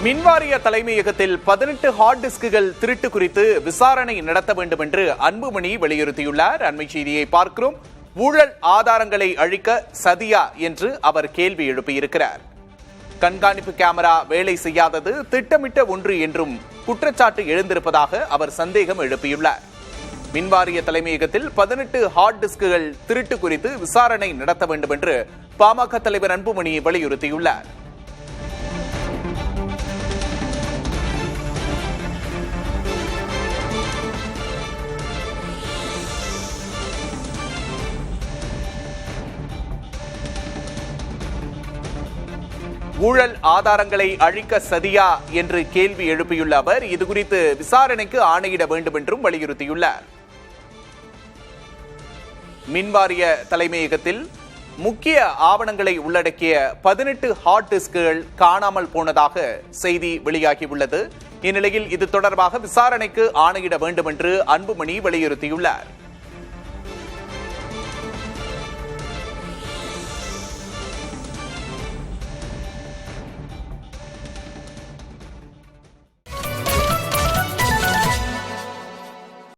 மின்வாரிய தலைமையகத்தில் 18 ஹார்ட் டிஸ்குகள் திருட்டு குறித்து விசாரணை நடத்த வேண்டும் என்று அன்புமணி வலியுறுத்தியுள்ளார். அண்மை செய்தியை பார்க்கிறோம். ஊழல் ஆதாரங்களை அழிக்க சதியா என்று அவர் கேள்வி எழுப்பியிருக்கிறார். கண்காணிப்பு கேமரா வேலை செய்யாதது திட்டமிட்ட ஒன்று என்றும் குற்றச்சாட்டு எழுந்திருப்பதாக அவர் சந்தேகம் எழுப்பியுள்ளார். மின்வாரிய தலைமையகத்தில் 18 ஹார்ட் டிஸ்குகள் திருட்டு குறித்து விசாரணை நடத்த வேண்டும் என்று பாமக தலைவர் அன்புமணி வலியுறுத்தியுள்ளார். ஊழல் ஆதாரங்களை அழிக்க சதியா என்று கேள்வி எழுப்பியுள்ள அவர் இதுகுறித்து விசாரணைக்கு ஆணையிட வேண்டும் என்றும் வலியுறுத்தியுள்ளார். மின்வாரிய தலைமையகத்தில் முக்கிய ஆவணங்களை உள்ளடக்கிய 18 ஹார்ட் டிஸ்குகள் காணாமல் போனதாக செய்தி வெளியாகியுள்ளது. இந்நிலையில் இது தொடர்பாக விசாரணைக்கு ஆணையிட வேண்டும் என்று அன்புமணி வலியுறுத்தியுள்ளார்.